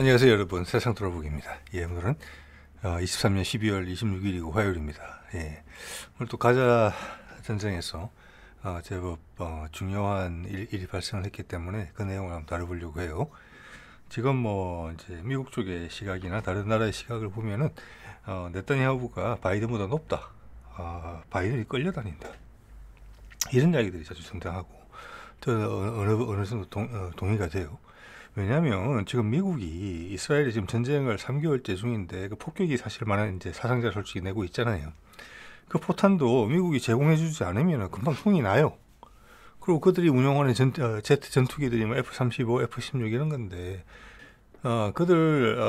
안녕하세요 여러분, 세상 돌아보기입니다. 오늘은 23년 12월 26일이고 화요일입니다. 오늘 또 가자 전쟁에서 제법 중요한 일이 발생을 했기 때문에 그 내용을 한번 다뤄보려고 해요. 지금 뭐 이제 미국 쪽의 시각이나 다른 나라의 시각을 보면은 네타냐후가 바이든보다 높다, 바이든이 끌려다닌다, 이런 이야기들이 자주 등장하고 저 어느 정도 동의가 돼요. 왜냐하면 지금 미국이 이스라엘이 지금 전쟁을 3개월째 중인데 그 폭격이 사실 많은 이제 사상자 솔직히 내고 있잖아요. 그 포탄도 미국이 제공해주지 않으면 금방 손이 나요. 그리고 그들이 운영하는 제트 전투기들이 뭐 F-35, F-16 이런 건데 그들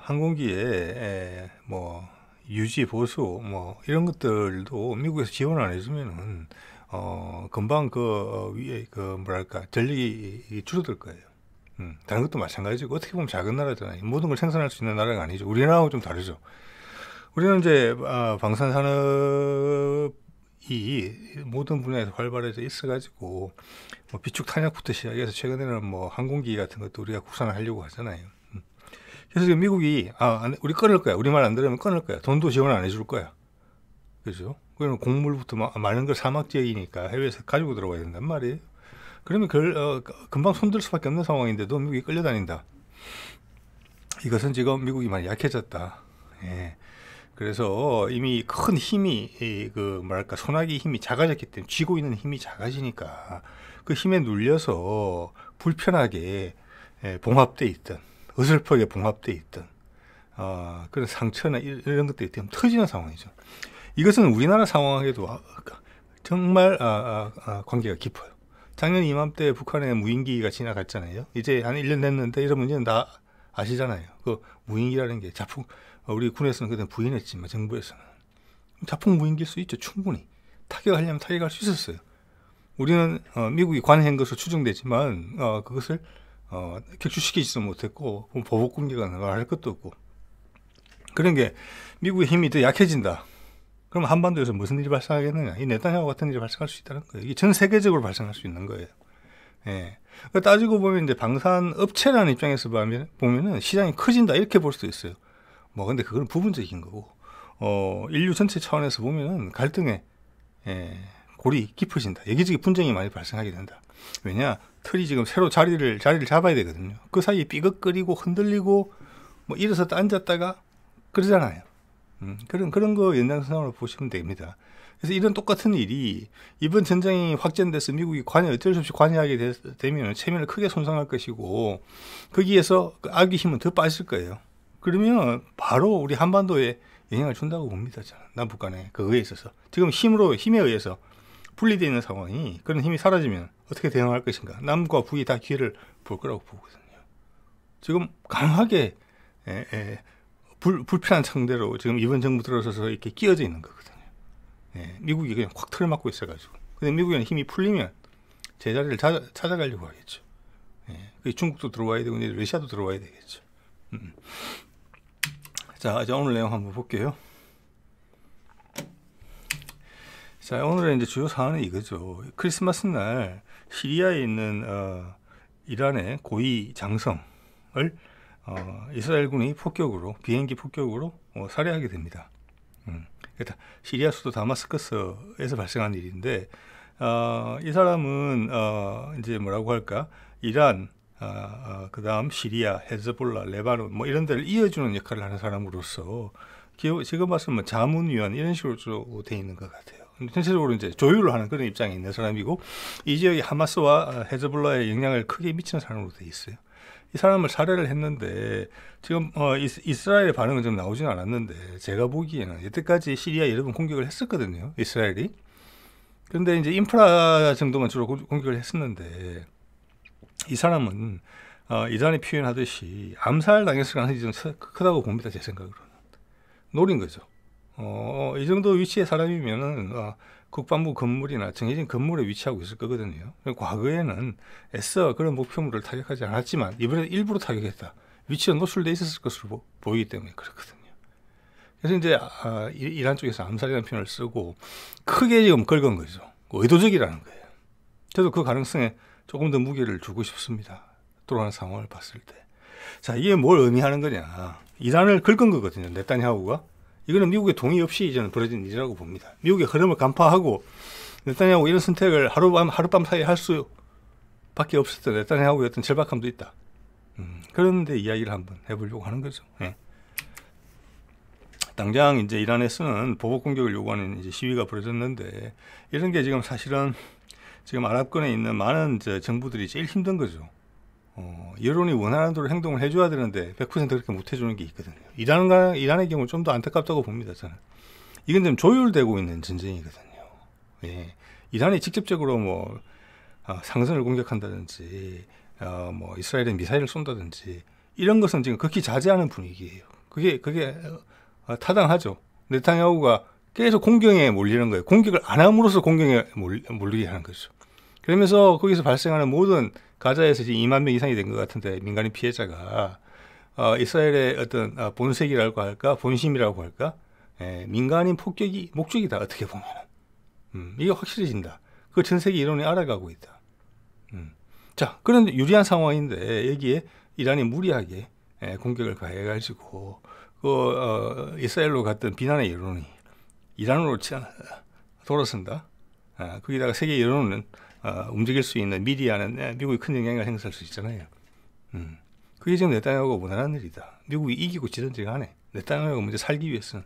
항공기에 뭐 유지 보수 뭐 이런 것들도 미국에서 지원을 안 해주면은 금방 위에 뭐랄까 전력이 줄어들 거예요. 다른 것도 마찬가지고 어떻게 보면 작은 나라잖아요. 모든 걸 생산할 수 있는 나라가 아니죠. 우리나라하고 좀 다르죠. 우리는 이제 방산 산업이 모든 분야에서 활발해져 있어가지고 뭐 비축 탄약부터 시작해서 최근에는 뭐 항공기 같은 것도 우리가 국산화하려고 하잖아요. 그래서 미국이 우리 끊을 거야. 우리 말 안 들으면 끊을 거야. 돈도 지원 안 해줄 거야. 그죠? 그러면 곡물부터 많은 걸 사막 지역이니까 해외에서 가지고 들어와야 된단 말이에요. 그러면 금방 손들 수밖에 없는 상황인데도 미국이 끌려다닌다. 이것은 지금 미국이 많이 약해졌다. 그래서 이미 큰 힘이 뭐랄까 소나기 힘이 작아졌기 때문에 쥐고 있는 힘이 작아지니까 그 힘에 눌려서 불편하게 봉합돼 있던, 어설프게 봉합돼 있던 그런 상처나 이런 것들이 때문에 터지는 상황이죠. 이것은 우리나라 상황에도 정말 관계가 깊어요. 작년 이맘때 북한의 무인기가 지나갔잖아요. 이제 한 1년 됐는데 이런 문제는 다 아시잖아요. 그 무인기라는 게 자폭, 우리 군에서는 그때 부인했지만 정부에서는 자폭 무인기일 수 있죠. 충분히 타격하려면 타격할 수 있었어요. 우리는 미국이 관여한 것으로 추정되지만 그것을 격추시키지도 못했고 보복 공격은 할 것도 없고. 그런 게 미국의 힘이 더 약해진다. 그럼 한반도에서 무슨 일이 발생하겠느냐? 이 네타냐후 같은 일이 발생할 수 있다는 거예요. 이게 전 세계적으로 발생할 수 있는 거예요. 따지고 보면 이제 방산 업체라는 입장에서 보면은 시장이 커진다 이렇게 볼 수도 있어요. 뭐 근데 그건 부분적인 거고, 인류 전체 차원에서 보면은 갈등의 골이 깊어진다. 여기저기 분쟁이 많이 발생하게 된다. 왜냐? 틀이 지금 새로 자리를 잡아야 되거든요. 그 사이에 삐걱거리고 흔들리고 뭐 일어섰다 앉았다가 그러잖아요. 그런 거 연장선상으로 보시면 됩니다. 그래서 이런 똑같은 일이 이번 전쟁이 확전돼서 미국이 어쩔 수 없이 관여하게 되면 체면을 크게 손상할 것이고 거기에서 그 악의 힘은 더 빠질 거예요. 그러면 바로 우리 한반도에 영향을 준다고 봅니다. 저는 남북 간에 그거에 있어서 지금 힘에 의해서 분리되어 있는 상황이, 그런 힘이 사라지면 어떻게 대응할 것인가. 남과 북이 다 기회를 볼 거라고 보거든요. 지금 강하게 불편한 상대로 지금 이번 정부 들어서서 이렇게 끼어져 있는 거거든요. 미국이 그냥 확 틀을 막고 있어가지고. 근데 미국에는 힘이 풀리면 제자리를 찾아가려고 하겠죠. 중국도 들어와야 되고, 이제 러시아도 들어와야 되겠죠. 자, 이제 오늘 내용 한번 볼게요. 자, 오늘의 이제 주요 사안은 이거죠. 크리스마스 날 시리아에 있는 이란의 고위 장성을 이스라엘군이 비행기 폭격으로 살해하게 됩니다. 그러니까 시리아 수도 다마스커스에서 발생한 일인데, 이 사람은 이제 뭐라고 할까, 이란, 그 다음 시리아, 헤즈볼라, 레바논 뭐 이런 데를 이어주는 역할을 하는 사람으로서 지금 봤으면 뭐 자문위원 이런 식으로 돼 있는 것 같아요. 전체적으로 이제 조율을 하는 그런 입장에 있는 사람이고, 이 지역이 하마스와 헤즈볼라에 영향을 크게 미치는 사람으로 돼 있어요. 이 사람을 살해를 했는데 지금 이스라엘의 반응은 좀 나오지는 않았는데, 제가 보기에는 여태까지 시리아 여러 번 공격을 했었거든요, 이스라엘이. 그런데 이제 인프라 정도만 주로 공격을 했었는데, 이 사람은 이란이 표현하듯이 암살 당했을 가능성이 좀 크다고 봅니다. 제 생각으로는 노린 거죠. 이 정도 위치의 사람이면은 국방부 건물이나 정해진 건물에 위치하고 있을 거거든요. 과거에는 애써 그런 목표물을 타격하지 않았지만 이번에 일부러 타격했다. 위치가 노출돼 있었을 것으로 보이기 때문에 그렇거든요. 그래서 이제 이란 쪽에서 암살이라는 표현을 쓰고 크게 지금 긁은 거죠. 의도적이라는 거예요. 저도 그 가능성에 조금 더 무게를 주고 싶습니다. 돌아가는 상황을 봤을 때. 자, 이게 뭘 의미하는 거냐. 이란을 긁은 거거든요. 네타냐후가. 이거는 미국의 동의 없이 저는 벌어진 일이라고 봅니다. 미국의 흐름을 간파하고 네타냐후 이런 선택을 하룻밤 사이에 할 수밖에 없었던 네타냐후의 어떤 절박함도 있다. 그런데 이야기를 한번 해보려고 하는 거죠. 예. 당장 이제 이란에서는 보복 공격을 요구하는 이제 시위가 벌어졌는데 이런 게 지금 사실은 지금 아랍권에 있는 많은 정부들이 제일 힘든 거죠. 여론이 원하는 대로 행동을 해줘야 되는데 100% 그렇게 못 해주는 게 있거든요. 이란의 경우 좀 더 안타깝다고 봅니다. 저는 이건 좀 조율되고 있는 전쟁이거든요. 예. 이란이 직접적으로 뭐 상선을 공격한다든지 뭐 이스라엘에 미사일을 쏜다든지 이런 것은 지금 극히 자제하는 분위기예요. 그게 타당하죠. 네타냐후가 계속 공경에 몰리는 거예요. 공격을 안 함으로써 공경에 몰리게 하는 거죠. 그러면서 거기서 발생하는 모든 가자에서 지금 2만 명 이상이 된 것 같은데 민간인 피해자가 이스라엘의 어떤 본색이라고 할까 본심이라고 할까 민간인 폭격이 목적이다. 어떻게 보면 이게 확실해진다. 그 전 세계 이론이 알아가고 있다. 자, 그런데 유리한 상황인데 여기에 이란이 무리하게 공격을 가해가지고 이스라엘로 갔던 비난의 여론이 이란으로 돌아선다. 거기다가 세계 여론은 움직일 수 있는 미디어는 미국이 큰 영향을 행사할 수 있잖아요. 그게 지금 네타냐후가 원하는 일이다. 미국이 이기고 지든지 간에 네타냐후가 먼저 살기 위해서는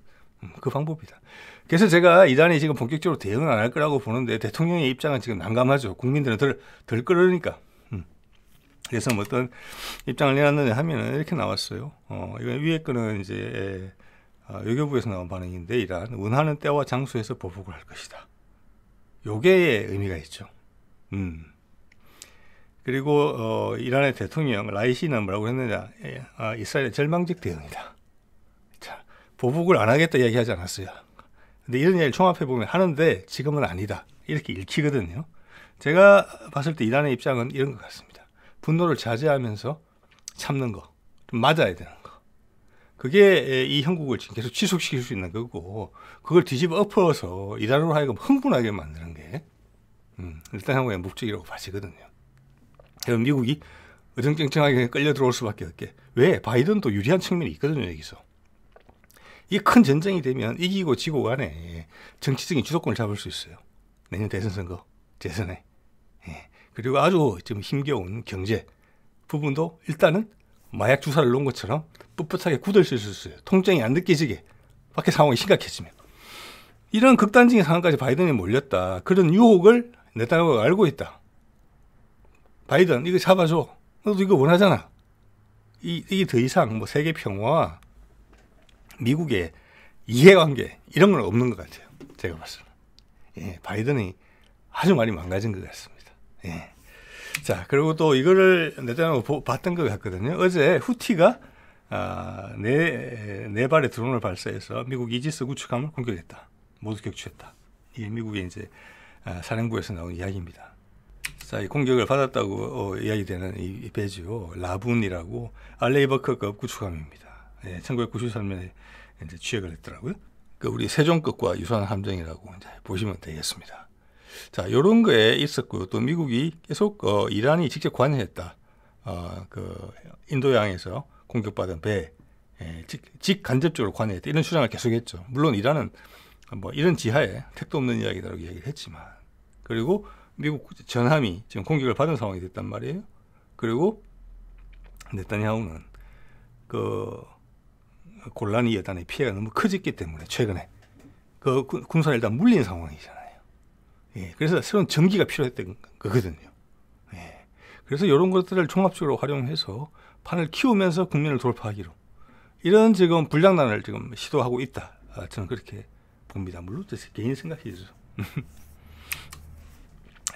그 방법이다. 그래서 제가 이란이 지금 본격적으로 대응을 안 할 거라고 보는데 대통령의 입장은 지금 난감하죠. 국민들은 덜 끌으니까. 그래서 뭐 어떤 입장을 내놨느냐 하면은 이렇게 나왔어요. 이거 위에 거는 이제 외교부에서 나온 반응인데 이란 원하는 때와 장소에서 보복을 할 것이다. 요게 의미가 있죠. 그리고 이란의 대통령 라이시는 뭐라고 했느냐, 이스라엘의 절망적 대응이다. 자, 보복을 안 하겠다 이야기하지 않았어요. 근데 이런 이야기를 종합해 보면 하는데 지금은 아니다 이렇게 읽히거든요. 제가 봤을 때 이란의 입장은 이런 것 같습니다. 분노를 자제하면서 참는 거, 좀 맞아야 되는 거. 그게 이 형국을 지금 계속 지속시킬 수 있는 거고, 그걸 뒤집어 엎어서 이란으로 하여금 흥분하게 만드는 게 일단 한국의 목적이라고 봐지거든요. 그럼 미국이 어정쩡쩡하게 끌려 들어올 수밖에 없게. 왜? 바이든도 유리한 측면이 있거든요. 여기서. 이게 큰 전쟁이 되면 이기고 지고 간에 정치적인 주도권을 잡을 수 있어요. 내년 대선 선거, 재선에. 예. 그리고 아주 좀 힘겨운 경제 부분도 일단은 마약 주사를 놓은 것처럼 뻣뻣하게 굳어질 수 있어요. 통증이 안 느껴지게. 밖에 상황이 심각해지면. 이런 극단적인 상황까지 바이든이 몰렸다. 그런 유혹을 네타냐후가 알고 있다. 바이든 이거 잡아줘. 너도 이거 원하잖아. 이게 더 이상 뭐 세계 평화와 미국의 이해관계 이런 건 없는 것 같아요. 제가 봤을 때. 예, 바이든이 아주 많이 망가진 것 같습니다. 예. 자, 그리고 또 이거를 네타냐후가 봤던 것 같거든요. 어제 후티가 네 발의 드론을 발사해서 미국 이지스 구축함을 공격했다. 모두 격추했다. 이게 미국의 이제 사령부에서 나온 이야기입니다. 자, 이 공격을 받았다고 이야기되는 이 배죠. 라분이라고 알레이버크급 구축함입니다. 예, 1993년에 이제 취획을 했더라고요. 그 우리 세종급과 유사한 함정이라고 이제 보시면 되겠습니다. 자, 이런 거에 있었고 또 미국이 계속 이란이 직접 관여했다. 그 인도양에서 공격받은 배 직간접적으로 관여했다. 이런 주장을 계속했죠. 물론 이란은 뭐 이런 지하에 택도 없는 이야기다라고 얘기를 했지만, 그리고 미국 전함이 지금 공격을 받은 상황이 됐단 말이에요. 그리고 네타냐후는 그 골라니 여단의 피해가 너무 커졌기 때문에 최근에 그 군사를 일단 물린 상황이잖아요. 예, 그래서 새로운 전기가 필요했던 거거든요. 예, 그래서 이런 것들을 종합적으로 활용해서 판을 키우면서 국민을 돌파하기로 이런 지금 불장난을 지금 시도하고 있다. 저는 그렇게 봅니다. 물론 제 개인 생각이죠.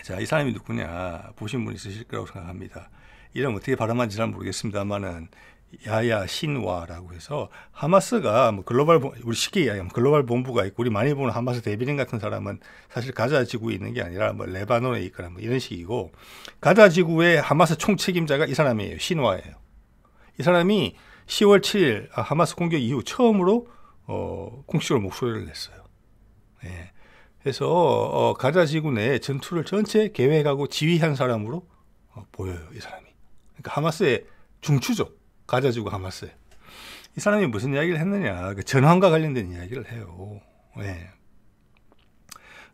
자, 이 사람이 누구냐 보신 분 있으실 거라고 생각합니다. 이름 어떻게 발음하는지 잘 모르겠습니다만은 야야 신와라고 해서 하마스가 뭐 글로벌, 우리 쉽게 이야기하면 글로벌 본부가 있고, 우리 많이 보는 하마스 대변인 같은 사람은 사실 가자 지구에 있는 게 아니라 뭐 레바논에 있거나 뭐 이런 식이고, 가자 지구의 하마스 총책임자가 이 사람이에요. 신와예요. 이 사람이 10월 7일 하마스 공격 이후 처음으로 공식적으로 목소리를 냈어요. 예. 그래서 가자 지구 내 전투를 전체 계획하고 지휘한 사람으로 보여요. 이 사람이. 그러니까 하마스의 중추죠. 가자지구 하마스. 이 사람이 무슨 이야기를 했느냐, 그 전황과 관련된 이야기를 해요. 네.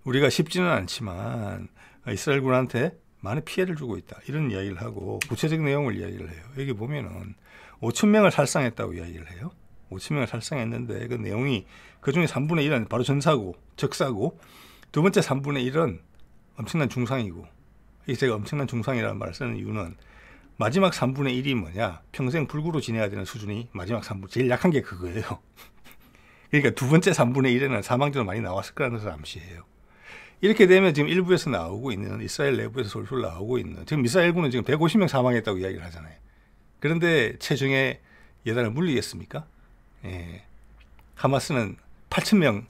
우리가 쉽지는 않지만 이스라엘군한테 많은 피해를 주고 있다, 이런 이야기를 하고 구체적 내용을 이야기를 해요. 여기 보면은 5천 명을 살상했다고 이야기를 해요. 5천 명을 살상했는데 그 내용이 그중에 3분의 1은 바로 전사고 적사고, 두 번째 3분의 1은 엄청난 중상이고, 이게 제가 엄청난 중상이라는 말을 쓰는 이유는 마지막 3분의 1이 뭐냐, 평생 불구로 지내야 되는 수준이 마지막 3분, 제일 약한 게 그거예요. 그러니까 두 번째 3분의 1에는 사망자도 많이 나왔을 거라는 것을 암시해요. 이렇게 되면 지금 일부에서 나오고 있는, 이스라엘 내부에서 솔솔 나오고 있는, 지금 이스라엘군은 지금 150명 사망했다고 이야기를 하잖아요. 그런데 체중에 여단을 물리겠습니까? 예. 하마스는 8,000명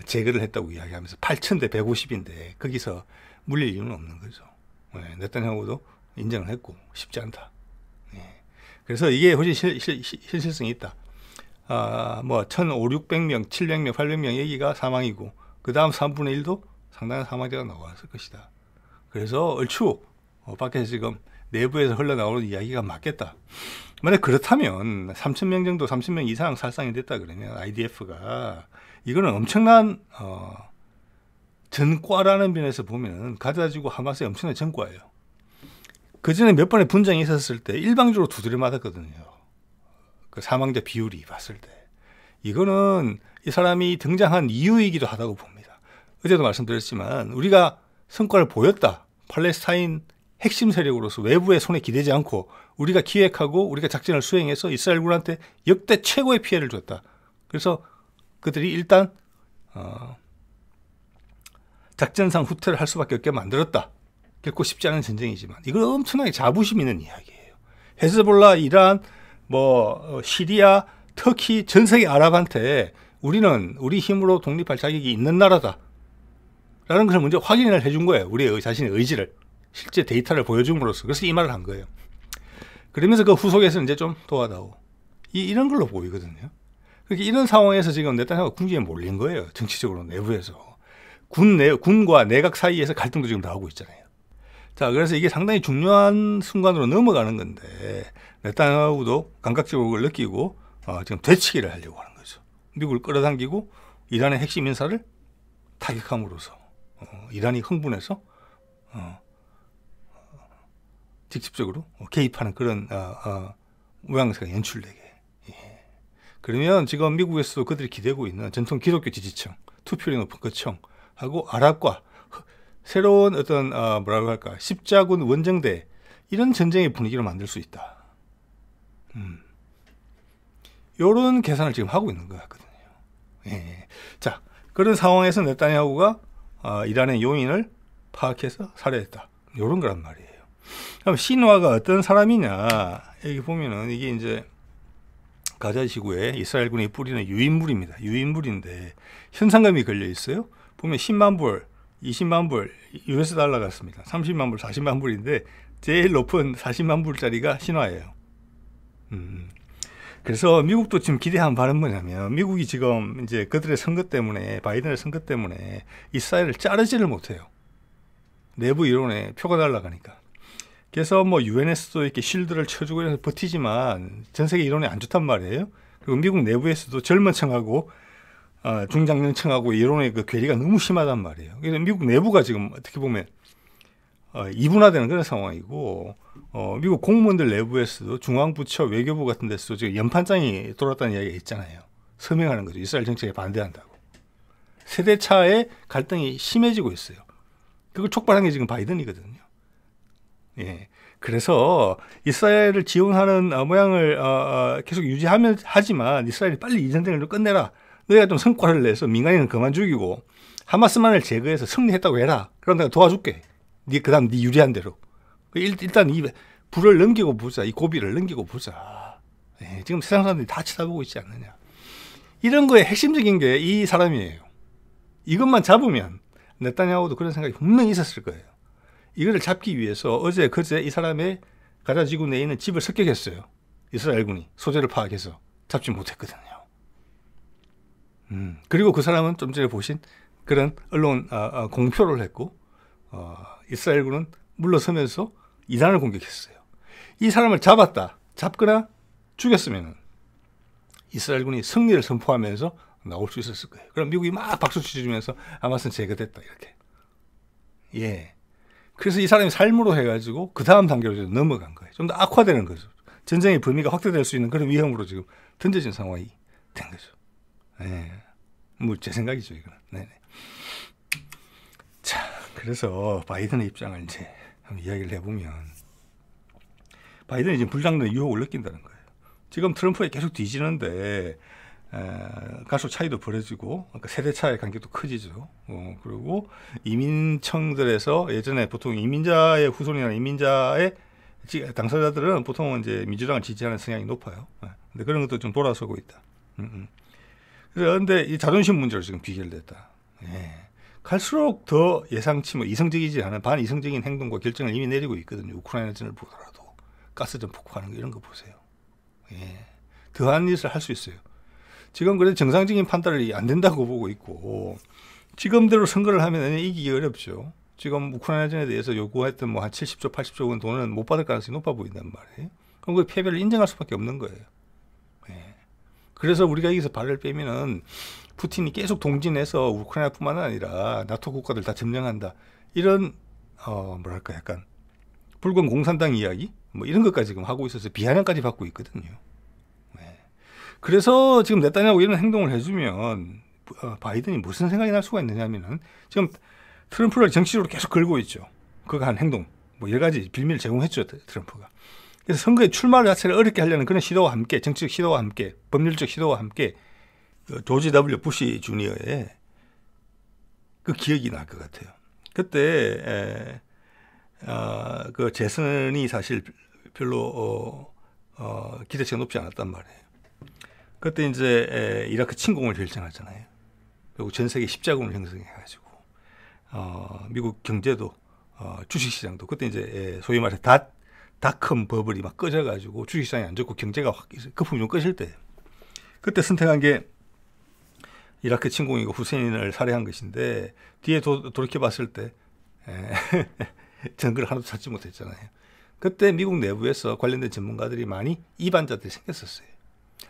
제거를 했다고 이야기하면서 8,000 대 150인데 거기서 물릴 이유는 없는 거죠. 예. 네타냐후도 인정을 했고 쉽지 않다. 예. 그래서 이게 훨씬 현실성이 있다. 뭐 1,500, 600명, 700명, 800명 여기가 사망이고 그 다음 3분의 1도 상당한 사망자가 나왔을 것이다. 그래서 얼추 밖에서 지금 내부에서 흘러나오는 이야기가 맞겠다. 만약 그렇다면 3,000명 정도, 30명 이상 살상이 됐다 그러면 IDF가 이거는 엄청난 전과라는 면에서 보면 가자지구 하마스의 엄청난 전과예요. 그 전에 몇 번의 분쟁이 있었을 때 일방적으로 두드려 맞았거든요. 그 사망자 비율이 봤을 때. 이거는 이 사람이 등장한 이유이기도 하다고 봅니다. 어제도 말씀드렸지만 우리가 성과를 보였다. 팔레스타인 핵심 세력으로서 외부의 손에 기대지 않고 우리가 기획하고 우리가 작전을 수행해서 이스라엘군한테 역대 최고의 피해를 줬다. 그래서 그들이 일단 작전상 후퇴를 할 수밖에 없게 만들었다. 결코 쉽지 않은 전쟁이지만 이건 엄청나게 자부심 있는 이야기예요. 헤즈볼라, 이란, 시리아, 터키, 전 세계 아랍한테 우리는 우리 힘으로 독립할 자격이 있는 나라다 라는 것을 먼저 확인을 해준 거예요. 우리의 자신의 의지를, 실제 데이터를 보여줌으로써. 그래서 이 말을 한 거예요. 그러면서 그 후속에서 이제 좀 도와다오, 이런 걸로 보이거든요. 그렇게 이런 상황에서 지금 네타냐후가 궁지에 몰린 거예요. 정치적으로 내부에서. 군과 내각 사이에서 갈등도 지금 나오고 있잖아요. 자, 그래서 이게 상당히 중요한 순간으로 넘어가는 건데 네타냐후도 감각적으로 그걸 느끼고 지금 되치기를 하려고 하는 거죠. 미국을 끌어당기고 이란의 핵심 인사를 타격함으로써 이란이 흥분해서 직접적으로 개입하는 그런 모양새가 연출되게. 예. 그러면 지금 미국에서도 그들이 기대고 있는 전통 기독교 지지층, 투표율이 높은 그 층하고 아랍과 새로운 어떤 뭐라고 할까, 십자군 원정대, 이런 전쟁의 분위기를 만들 수 있다. 이런 계산을 지금 하고 있는 것 같거든요. 예. 자, 그런 상황에서 네타냐후가 이란의 요인을 파악해서 살해했다. 이런 거란 말이에요. 그럼 신화가 어떤 사람이냐, 여기 보면은 이게 이제 가자지구에 이스라엘군이 뿌리는 유인물입니다. 유인물인데 현상금이 걸려 있어요. 보면 10만 불, 20만 불, US 달러 같습니다. 30만 불, 40만 불인데 제일 높은 40만 불짜리가 신화예요. 그래서 미국도 지금 기대한 바는 뭐냐면, 미국이 지금 이제 그들의 선거 때문에, 바이든의 선거 때문에 이스라엘을 자르지를 못해요. 내부 여론에 표가 날아가니까. 그래서 유엔에서도 이렇게 실드를 쳐주고 이래서 버티지만 전 세계 여론이 안 좋단 말이에요. 그리고 미국 내부에서도 젊은 층하고 중장년층하고 여론의 그 괴리가 너무 심하단 말이에요. 그래서 미국 내부가 지금 어떻게 보면 이분화되는 그런 상황이고, 미국 공무원들 내부에서도 중앙부처, 외교부 같은 데서도 지금 연판장이 돌았다는 이야기가 있잖아요. 서명하는 거죠. 이스라엘 정책에 반대한다고. 세대 차의 갈등이 심해지고 있어요. 그걸 촉발한 게 지금 바이든이거든요. 예. 그래서 이스라엘을 지원하는 모양을 계속 하지만 이스라엘이 빨리 이 전쟁을 좀 끝내라. 너희가 좀 성과를 내서 민간인은 그만 죽이고 하마스만을 제거해서 승리했다고 해라. 그럼 내가 도와줄게. 그다음 네 유리한 대로. 일단 이 불을 넘기고 보자. 이 고비를 넘기고 보자. 예, 지금 세상 사람들이 다 쳐다보고 있지 않느냐. 이런 거에 핵심적인 게 이 사람이에요. 이것만 잡으면 네타냐후도 그런 생각이 분명히 있었을 거예요. 이거를 잡기 위해서 그제 이 사람의 가자지구 내에 있는 집을 습격했어요. 이스라엘군이 소재를 파악해서 잡지 못했거든요. 그리고 그 사람은 좀 전에 보신 그런 언론 공표를 했고, 이스라엘군은 물러서면서 이란을 공격했어요. 이 사람을 잡거나 죽였으면 이스라엘군이 승리를 선포하면서 나올 수 있었을 거예요. 그럼 미국이 막 박수 치주면서 하마스는 제거됐다 이렇게. 예. 그래서 이 사람이 삶으로 해가지고 그 다음 단계로 좀 넘어간 거예요. 좀 더 악화되는 거죠. 전쟁의 범위가 확대될 수 있는 그런 위험으로 지금 던져진 상황이 된 거죠. 예. 뭐 제 생각이죠 이거는. 네네. 자, 그래서 바이든의 입장을 이제 한번 이야기를 해보면 바이든이 지금 불장난 유혹을 느낀다는 거예요. 지금 트럼프에 계속 뒤지는데 갈수록 차이도 벌어지고 그러니까 세대 차의 관계도 커지죠. 그리고 이민청들에서 예전에 보통 이민자의 후손이나 이민자의 당사자들은 보통 이제 민주당을 지지하는 성향이 높아요. 근데 그런 것도 좀 돌아서고 있다. 그런데 이 자존심 문제로 지금 비결됐다. 예. 갈수록 더 예상치 뭐 이성적이지 않은 반이성적인 행동과 결정을 이미 내리고 있거든요. 우크라이나전을 보더라도 가스전 폭파하는 거 이런 거 보세요. 예. 더한 짓을 할 수 있어요. 지금 그래도 정상적인 판단이 안 된다고 보고 있고 지금대로 선거를 하면 이기기 어렵죠. 지금 우크라이나전에 대해서 요구했던 뭐 한 70조, 80조 원 돈은 못 받을 가능성이 높아 보인단 말이에요. 그럼 그 패배를 인정할 수밖에 없는 거예요. 예. 그래서 우리가 여기서 발을 빼면은 푸틴이 계속 동진해서 우크라이나뿐만 아니라 나토 국가들 다 점령한다. 이런 뭐랄까 약간 붉은 공산당 이야기 뭐 이런 것까지 지금 하고 있어서 비아냥까지 받고 있거든요. 네. 그래서 지금 네타냐후 이런 행동을 해주면 바이든이 무슨 생각이 날 수가 있느냐면은 지금 트럼프를 정치적으로 계속 걸고 있죠. 그가 한 행동 뭐 여러 가지 빌미를 제공했죠 트럼프가. 그래서 선거에 출마 자체를 어렵게 하려는 그런 시도와 함께 정치적 시도와 함께 법률적 시도와 함께 조지 W 부시 주니어의 그 기억이 날 것 같아요. 그때 그 재선이 사실 별로 기대치가 높지 않았단 말이에요. 그때 이제 이라크 침공을 결정하잖아요. 그리고 전 세계 십자군을 형성해가지고 미국 경제도 주식시장도 그때 이제 소위 말해서 닷컴 버블이 막 꺼져가지고 주식시장이 안 좋고 경제가 확 거품이 좀 꺼질 때 그때 선택한 게 이라크 침공이고 후세인을 살해한 것인데 뒤에 돌이켜 봤을 때 증거를 하나도 찾지 못했잖아요. 그때 미국 내부에서 관련된 전문가들이 많이 이반자들이 생겼었어요.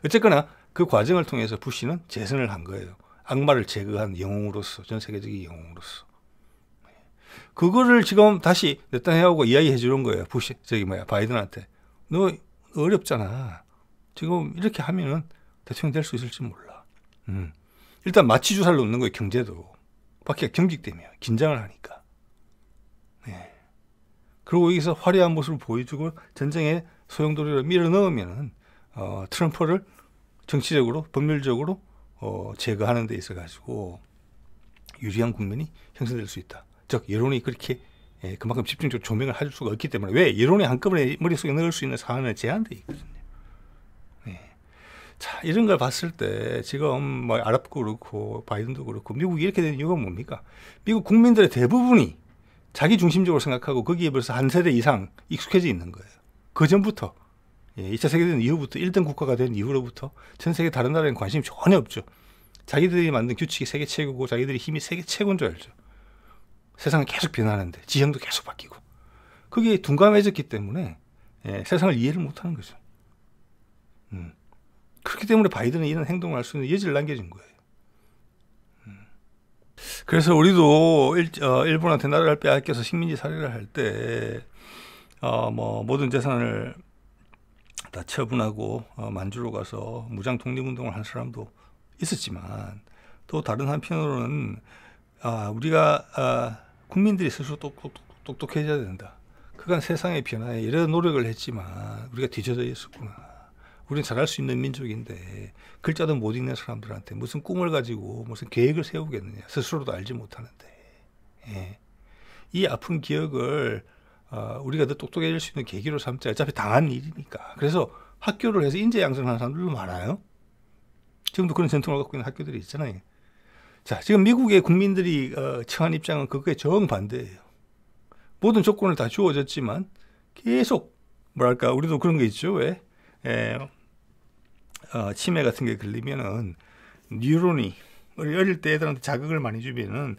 어쨌거나 그 과정을 통해서 부시는 재선을 한 거예요. 악마를 제거한 영웅으로서 전 세계적인 영웅으로서. 그거를 지금 다시 네타냐후가 이야기해 주는 거예요. 바이든한테. 너 어렵잖아. 지금 이렇게 하면은 대통령 될 수 있을지 몰라. 일단 마취 주사를 놓는 거예요. 경제도. 바퀴가 경직되며 긴장을 하니까. 네. 그리고 여기서 화려한 모습을 보여주고 전쟁의 소용돌이를 밀어 넣으면은 트럼프를 정치적으로 법률적으로 제거하는 데 있어 가지고 유리한 국면이 형성될 수 있다. 즉 여론이 그렇게 그만큼 집중적으로 조명을 할 수가 없기 때문에 왜 여론이 한꺼번에 머릿속에 넣을 수 있는 사안은 제한되어 있거든요. 네. 자, 이런 걸 봤을 때 지금 뭐 아랍도 그렇고 바이든도 그렇고 미국이 이렇게 된 이유가 뭡니까? 미국 국민들의 대부분이 자기 중심적으로 생각하고 거기에 벌써 한 세대 이상 익숙해져 있는 거예요. 그 전부터 2차 세계대전 이후부터 1등 국가가 된 이후로부터 전 세계 다른 나라에는 관심이 전혀 없죠. 자기들이 만든 규칙이 세계 최고고 자기들이 힘이 세계 최고인 줄 알죠. 세상은 계속 변하는데 지형도 계속 바뀌고 그게 둔감해졌기 때문에 세상을 이해를 못하는 거죠. 그렇기 때문에 바이든은 이런 행동을 할 수 있는 여지를 남겨준 거예요. 그래서 우리도 일본한테 나라를 빼앗겨서 식민지 살해를 할 때 뭐 모든 재산을 다 처분하고 만주로 가서 무장 독립운동을 한 사람도 있었지만 또 다른 한편으로는 우리가 국민들이 스스로 똑똑해져야 된다. 그간 세상의 변화에 여러 노력을 했지만 우리가 뒤져져 있었구나. 우리는 잘할 수 있는 민족인데 글자도 못 읽는 사람들한테 무슨 꿈을 가지고 무슨 계획을 세우겠느냐. 스스로도 알지 못하는데. 이 아픈 기억을 우리가 더 똑똑해질 수 있는 계기로 삼자. 어차피 당한 일이니까. 그래서 학교를 해서 인재 양성하는 사람들도 많아요. 지금도 그런 전통을 갖고 있는 학교들이 있잖아요. 자, 지금 미국의 국민들이 처한 입장은 그거에 정반대예요. 모든 조건을 다 주어졌지만 계속 뭐랄까 우리도 그런 거 있죠. 왜? 치매 같은 게 걸리면은 뉴런이 우리 어릴 때 애들한테 자극을 많이 주면은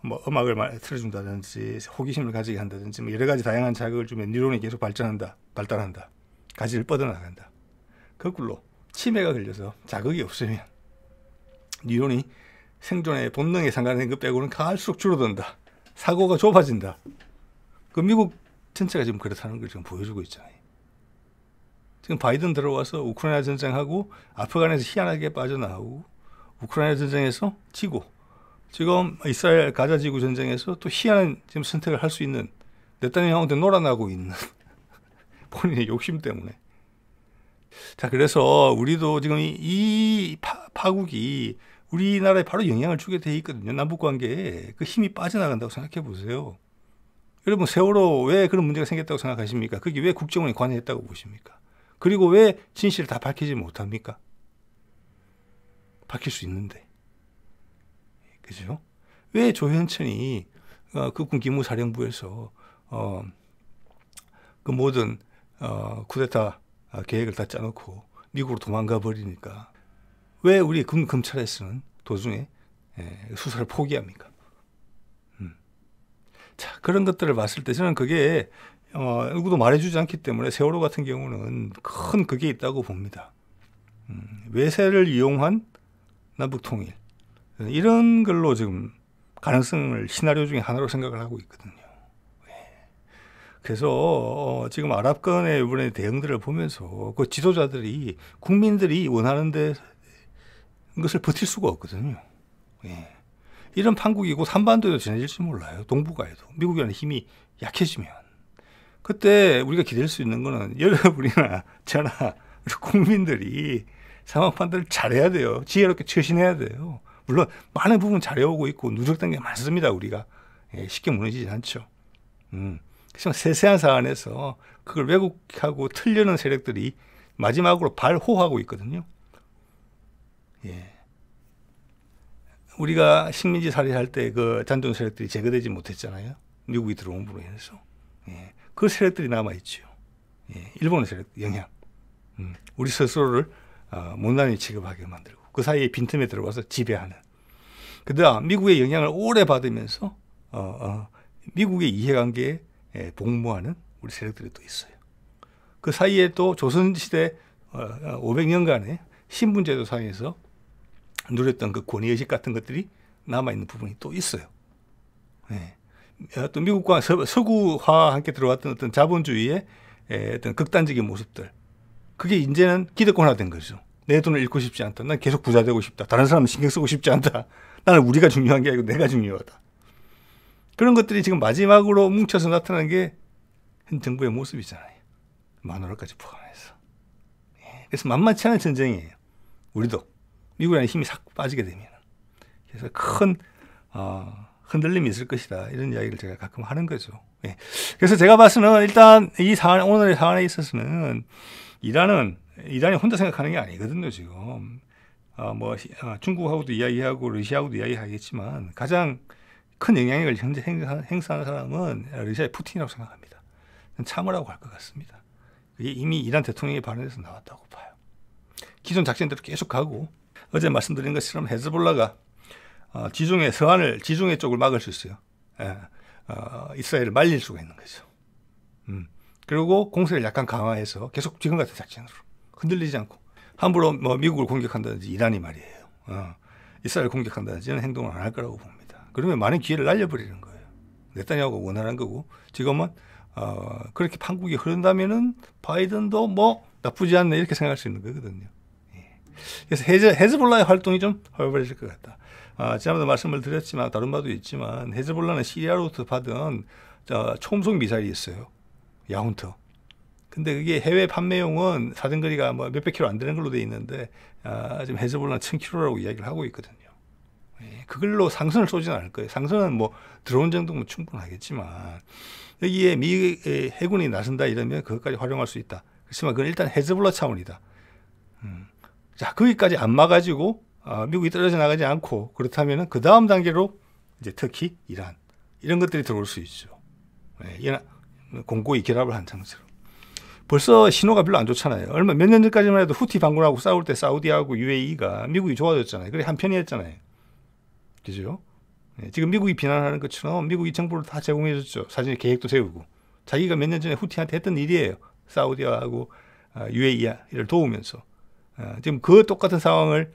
뭐 음악을 많이 틀어준다든지 호기심을 가지게 한다든지 뭐 여러 가지 다양한 자극을 주면 뉴런이 계속 발달한다. 가지를 뻗어나간다. 거꾸로 치매가 걸려서 자극이 없으면 뉴런이 생존의 본능에 상관된 것 빼고는 갈수록 줄어든다. 사고가 좁아진다. 그 미국 전체가 지금 그렇다는 걸 지금 보여주고 있잖아요. 지금 바이든 들어와서 우크라이나 전쟁하고 아프간에서 희한하게 빠져나오고 우크라이나 전쟁에서 지고 지금 이스라엘 가자 지구 전쟁에서 또 희한한 지금 선택을 할 수 있는 네타냐후한테 놀아나고 있는 본인의 욕심 때문에. 자, 그래서 우리도 지금 이 파국이 우리나라에 바로 영향을 주게 돼 있거든요. 남북관계에 그 힘이 빠져나간다고 생각해 보세요. 여러분 세월호 왜 그런 문제가 생겼다고 생각하십니까? 그게 왜 국정원이 관여했다고 보십니까? 그리고 왜 진실을 다 밝히지 못합니까? 밝힐 수 있는데. 그죠? 왜 조현천이 국군 기무사령부에서 그 모든 쿠데타 계획을 다 짜놓고 미국으로 도망가 버리니까 왜 우리 검찰에서는 도중에 수사를 포기합니까? 자, 그런 것들을 봤을 때 저는 그게 누구도 말해주지 않기 때문에 세월호 같은 경우는 큰 그게 있다고 봅니다. 외세를 이용한 남북통일 이런 걸로 지금 가능성을 시나리오 중에 하나로 생각을 하고 있거든요. 그래서 지금 아랍권의 이번에 대응들을 보면서 그 지도자들이 국민들이 원하는 데 것을 버틸 수가 없거든요. 이런 판국이 곧 한반도에도 전해질지 몰라요. 동북아에도. 미국이라는 힘이 약해지면. 그때 우리가 기댈 수 있는 거는 여러분이나 저나 우리 국민들이 상황 판단을 잘해야 돼요. 지혜롭게 처신해야 돼요. 물론 많은 부분 잘해오고 있고 누적된 게 많습니다. 우리가 쉽게 무너지지 않죠. 그렇지만 세세한 사안에서 그걸 왜곡하고 틀려는 세력들이 마지막으로 발호하고 있거든요. 우리가 식민지 살해할 때 그 잔존 세력들이 제거되지 못했잖아요. 미국이 들어온 부로 인해서. 그 세력들이 남아있죠. 일본의 세력 영향. 우리 스스로를 못난이 취급하게 만들고 그 사이에 빈틈에 들어가서 지배하는. 그다음 미국의 영향을 오래 받으면서 미국의 이해관계에 복무하는 우리 세력들이 또 있어요. 그 사이에 또 조선시대 500년간의 신분제도 상에서 누렸던 그 권위의식 같은 것들이 남아있는 부분이 또 있어요. 또 미국과 서구화와 함께 들어왔던 어떤 자본주의의 어떤 극단적인 모습들. 그게 이제는 기득권화된 거죠. 내 돈을 잃고 싶지 않다. 난 계속 부자 되고 싶다. 다른 사람은 신경 쓰고 싶지 않다. 나는 우리가 중요한 게 아니고 내가 중요하다. 그런 것들이 지금 마지막으로 뭉쳐서 나타나는 게 현 정부의 모습이잖아요. 마누라까지 포함해서. 그래서 만만치 않은 전쟁이에요. 우리도. 미국이라는 힘이 싹 빠지게 되면. 그래서 큰 흔들림이 있을 것이다. 이런 이야기를 제가 가끔 하는 거죠. 그래서 제가 봐서는 일단 이 사안, 오늘의 사안에 있어서는 이란이 혼자 생각하는 게 아니거든요, 지금. 중국하고도 이야기하고 러시아하고도 이야기하겠지만 가장 큰 영향력을 현재 행사하는 사람은 러시아의 푸틴이라고 생각합니다. 참으라고 할 것 같습니다. 그게 이미 이란 대통령의 발언에서 나왔다고 봐요. 기존 작전대로 계속 가고 어제 말씀드린 것처럼 헤즈볼라가 지중해 쪽을 막을 수 있어요. 이스라엘을 말릴 수가 있는 거죠. 그리고 공세를 약간 강화해서 계속 지금 같은 작전으로 흔들리지 않고 함부로 미국을 공격한다든지 이란이 말이에요. 이스라엘 공격한다든지 이런 행동을 안 할 거라고 봅니다. 그러면 많은 기회를 날려버리는 거예요. 네타냐후가 원활한 거고 지금은 그렇게 판국이 흐른다면은 바이든도 나쁘지 않네 이렇게 생각할 수 있는 거거든요. 그래서 헤즈볼라의 활동이 좀 활발해질 것 같다. 지난번에 말씀을 드렸지만 다른 바도 있지만 헤즈볼라는 시리아로부터 받은 초음속 미사일이 있어요. 야훈터. 근데 그게 해외 판매용은 사정거리가 몇백 킬로 안 되는 걸로 돼 있는데 지금 헤즈볼라는 1000킬로라고 이야기를 하고 있거든요. 그걸로 상선을 쏘지는 않을 거예요. 상선은 드론 정도면 충분하겠지만 여기에 미 해군이 나선다 이러면 그것까지 활용할 수 있다. 그렇지만 그건 일단 헤즈볼라 차원이다. 자, 거기까지 안 막아지고 미국이 떨어져 나가지 않고 그렇다면 그 다음 단계로 이제 특히 이란 이런 것들이 들어올 수 있죠. 공고히 결합을 한 상태로. 벌써 신호가 별로 안 좋잖아요. 몇 년 전까지만 해도 후티 반군하고 싸울 때 사우디하고 UAE가 미국이 좋아졌잖아요. 그래 한편이었잖아요. 그죠? 지금 미국이 비난하는 것처럼 미국이 정보를 다 제공해줬죠. 사전에 계획도 세우고. 자기가 몇 년 전에 후티한테 했던 일이에요. 사우디하고 UAE를 도우면서. 지금 그 똑같은 상황을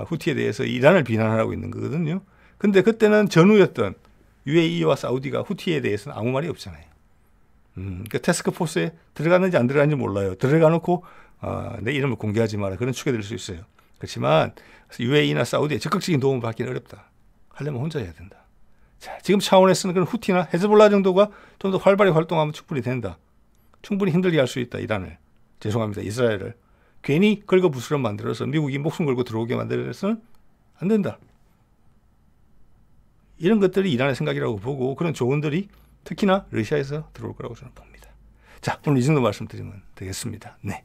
후티에 대해서 이란을 비난하고 있는 거거든요. 근데 그때는 전우였던 UAE와 사우디가 후티에 대해서는 아무 말이 없잖아요. 그 태스크포스에 들어갔는지 안 들어갔는지 몰라요. 들어가 놓고 내 이름을 공개하지 마라. 그런 축에 될 수 있어요. 그렇지만 UAE나 사우디에 적극적인 도움을 받기는 어렵다. 하려면 혼자 해야 된다. 자, 지금 차원에서는 그런 후티나 헤즈볼라 정도가 좀 더 활발히 활동하면 충분히 된다. 충분히 힘들게 할 수 있다. 이란을. 죄송합니다. 이스라엘을. 괜히 긁어부스럼 만들어서 미국이 목숨 걸고 들어오게 만들어서는 안 된다. 이런 것들이 이란의 생각이라고 보고 그런 조언들이 특히나 러시아에서 들어올 거라고 저는 봅니다. 자, 오늘 이 정도 말씀드리면 되겠습니다. 네.